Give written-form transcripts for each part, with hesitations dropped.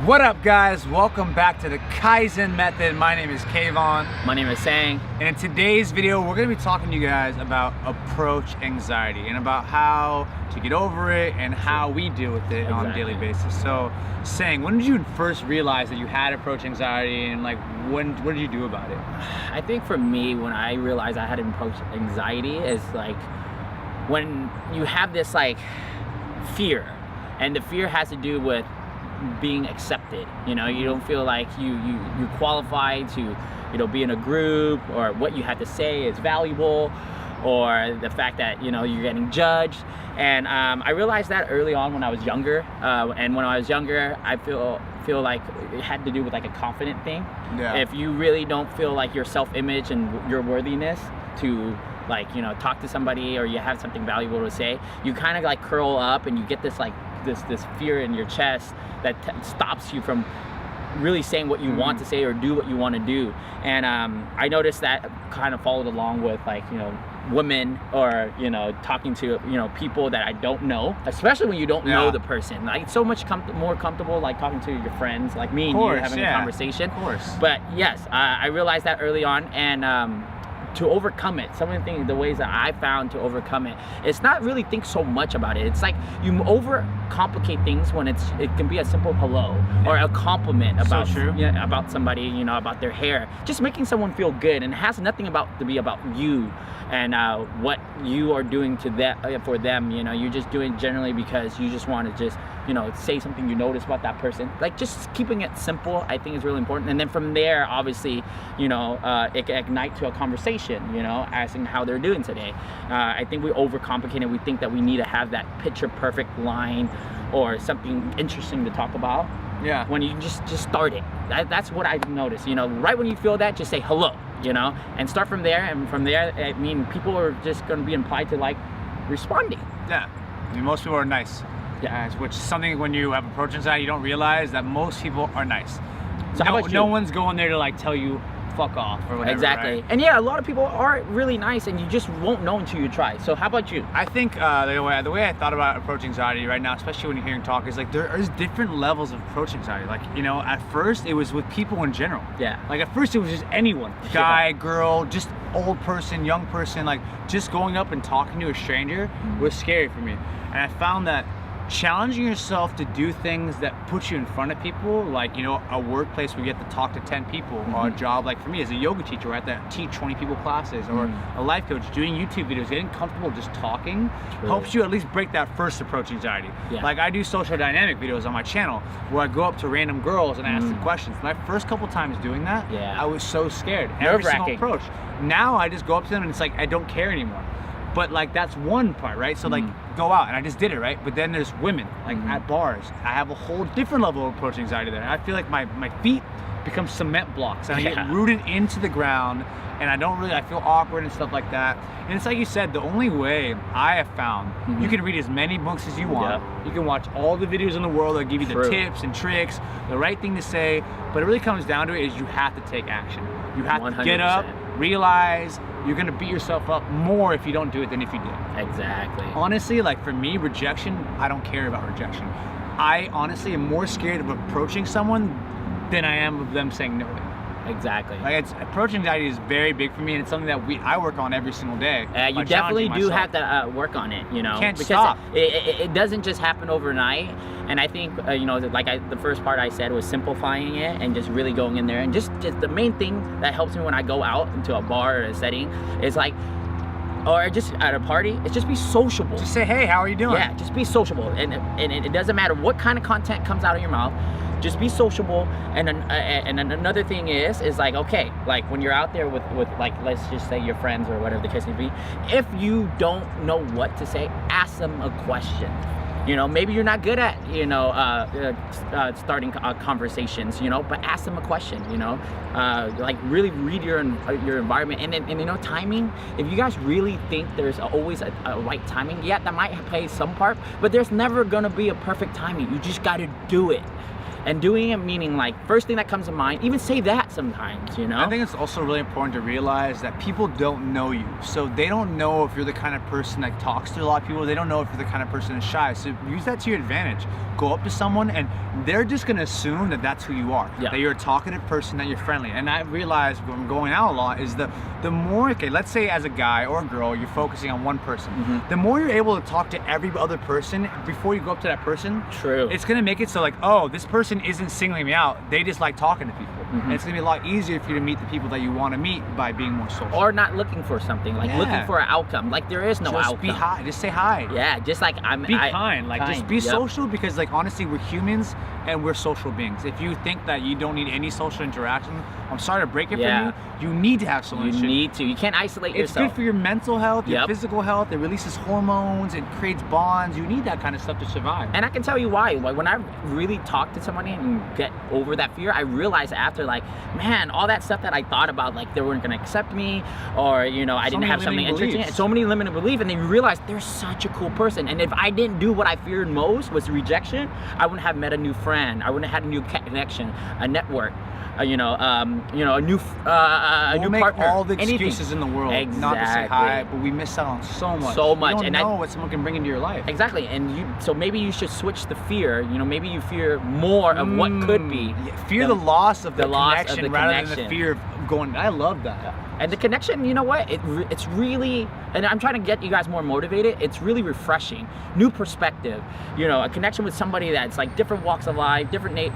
What up, guys? Welcome back to the Kaizen method. My name is Kaivon. My name is Sang. And in today's video, we're going to be talking to you guys about approach anxiety and about how to get over it and how we deal with it on a daily basis. So, Sang, when did you first realize that you had approach anxiety, and like what did you do about it? I think for me, when I realized I had approach anxiety is like when you have this like fear, and the fear has to do with being accepted. You know, you don't feel like you qualify to, be in a group, or what you have to say is valuable, or the fact that, you're getting judged. And I realized that early on when I was younger. And when I was younger, I feel like it had to do with like a confident thing. Yeah. If you really don't feel like your self-image and your worthiness to talk to somebody, or you have something valuable to say, you kind of like curl up and you get this like this fear in your chest that stops you from really saying what you want to say or do what you want to do. And I noticed that kind of followed along with like women, or talking to people that I don't know, especially when you don't know the person. Like it's so much more comfortable like talking to your friends, like me and you having a conversation. Of course. But yes, I realized that early on, and to overcome it, some of the ways that I found to overcome it, it's not really think so much about it. It's like you overcomplicate things when it can be a simple hello or a compliment about about somebody, about their hair, just making someone feel good, and it has nothing to be about you and what you are doing to them for them. You're just doing generally because you just want to just say something you notice about that person. Like just keeping it simple, I think is really important. And then from there, obviously, it can ignite to a conversation, asking how they're doing today. I think we overcomplicate it. We think that we need to have that picture perfect line or something interesting to talk about. Yeah. When you just start it. That's what I've noticed. Right when you feel that, just say hello, and start from there. And from there, I mean, people are just going to be implied to like responding. Yeah. I mean, most people are nice. Yeah, which is something when you have approach anxiety, you don't realize that most people are nice. So how about you? No one's going there to like tell you fuck off or whatever. Exactly. Right? And yeah, a lot of people are really nice, and you just won't know until you try. So how about you? I think the way I thought about approach anxiety right now, especially when you're hearing talk, is like there is different levels of approach anxiety. Like, at first it was with people in general. Yeah. Like at first it was just anyone, guy, girl, just old person, young person, like just going up and talking to a stranger was scary for me. And I found that challenging yourself to do things that put you in front of people, like a workplace where you get to talk to 10 people, or a job like for me as a yoga teacher where I have to teach 20 people classes, or a life coach, doing YouTube videos, getting comfortable just talking helps you at least break that first approach anxiety. Like I do social dynamic videos on my channel where I go up to random girls and ask them questions. My first couple times doing that, I was so scared. Every single approach. Now I just go up to them and it's like I don't care anymore. But like that's one part, right? So like go out, and I just did it, right? But then there's women, like at bars. I have a whole different level of approach anxiety there. I feel like my feet become cement blocks, and I get rooted into the ground, and I feel awkward and stuff like that. And it's like you said, the only way I have found, you can read as many books as you want. You can watch all the videos in the world that give you the tips and tricks, the right thing to say, but it really comes down to it is you have to take action. You have 100%. To get up, realize you're gonna beat yourself up more if you don't do it than if you do. Exactly. Honestly, like for me, rejection, I don't care about rejection. I honestly am more scared of approaching someone than I am of them saying no. Exactly. Like approach anxiety is very big for me, and it's something that I work on every single day. You definitely do have to work on it, You can't stop. It doesn't just happen overnight. And I think, the first part I said was simplifying it and just really going in there. And just the main thing that helps me when I go out into a bar or a setting is like, or just at a party, is just be sociable. Just say, hey, how are you doing? Yeah, just be sociable. And it doesn't matter what kind of content comes out of your mouth. Just be sociable. And another thing is like, okay, like when you're out there with like, let's just say your friends or whatever the case may be, if you don't know what to say, ask them a question. Maybe you're not good at, starting conversations, but ask them a question, like really read your environment. And timing, if you guys really think there's always a right timing, that might play some part, but there's never gonna be a perfect timing. You just gotta do it. And doing it meaning like first thing that comes to mind, even say that sometimes, you know? I think it's also really important to realize that people don't know you. So they don't know if you're the kind of person that talks to a lot of people. They don't know if you're the kind of person that's shy. So use that to your advantage. Go up to someone and they're just gonna assume that that's who you are. Yeah. That you're a talkative person, that you're friendly. And I realize when I'm going out a lot is the more, okay, let's say as a guy or a girl, you're focusing on one person. The more you're able to talk to every other person before you go up to that person, True. it's gonna make it so like, oh, this person isn't singling me out. They just like talking to people. And it's gonna be a lot easier for you to meet the people that you want to meet by being more social. Or not looking for something, like looking for an outcome. Like there is no outcome. Just be hi. Just say hi. Yeah, just like Be kind. Like just be Yep. social, because like honestly, we're humans and we're social beings. If you think that you don't need any social interaction, I'm sorry to break it from you. You need to have social interaction. You need to. You can't isolate It's yourself. good for your mental health, your Yep. physical health. It releases hormones. It creates bonds. You need that kind of stuff to survive. And I can tell you why. Like when I really talk to somebody and get over that fear, I realize after, like, man, all that stuff that I thought about, like they weren't gonna accept me, or you know, I didn't have something interesting. So many limited beliefs, and then you realize they're such a cool person. And if I didn't do what I feared most, was rejection, I wouldn't have met a new friend. I wouldn't have had a new connection, a network. A new Make partner. all the excuses in the world not to say hi, but we miss out on so much. So much. You don't know what someone can bring into your life. Exactly, and so maybe you should switch the fear. You know, maybe you fear more of what could be. Yeah, fear the loss of the connection rather than the connection. fear of going. I love that. And the connection, you know what? It's really, and I'm trying to get you guys more motivated. It's really refreshing, new perspective. You know, a connection with somebody that's like different walks of life, different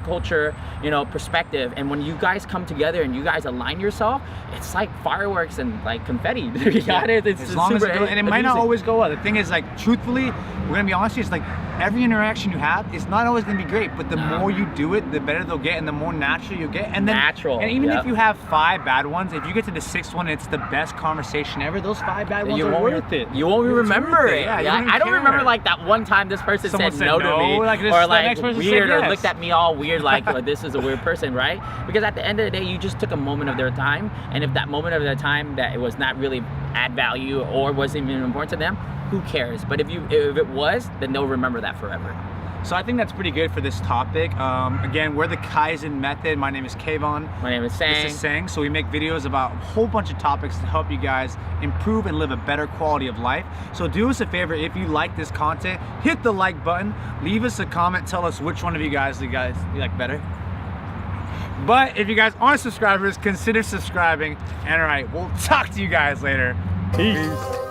culture, you know, perspective. And when you guys come together and you guys align yourself, it's like fireworks and like confetti. You got it. It's as long as super it goes, and it might not always go well. The thing is, like, truthfully, we're gonna be honest with you, it's like every interaction you have, it's not always gonna be great. But the more you do it, the better they'll get, and the more natural you'll get. And then, and even if you have 5 bad ones, if you get to the 6th one, it's the best conversation ever. Those 5 bad ones are worth it. You won't remember it. Yeah, I don't remember like that one time this person said no to me, like this, or like weird, or yes. looked at me all weird, like this is a weird person, right? Because at the end of the day, you just took a moment of their time, and if that moment of their time that it was not really add value or wasn't even important to them, who cares? But if it was, then they'll remember that forever. So I think that's pretty good for this topic. Again, we're the Kaizen method. My name is Kaivon. My name is Sang. This is Sang. So we make videos about a whole bunch of topics to help you guys improve and live a better quality of life. So do us a favor, if you like this content, hit the like button, leave us a comment, tell us which one of you guys you like better. But if you guys aren't subscribers, consider subscribing. And all right, we'll talk to you guys later. Peace.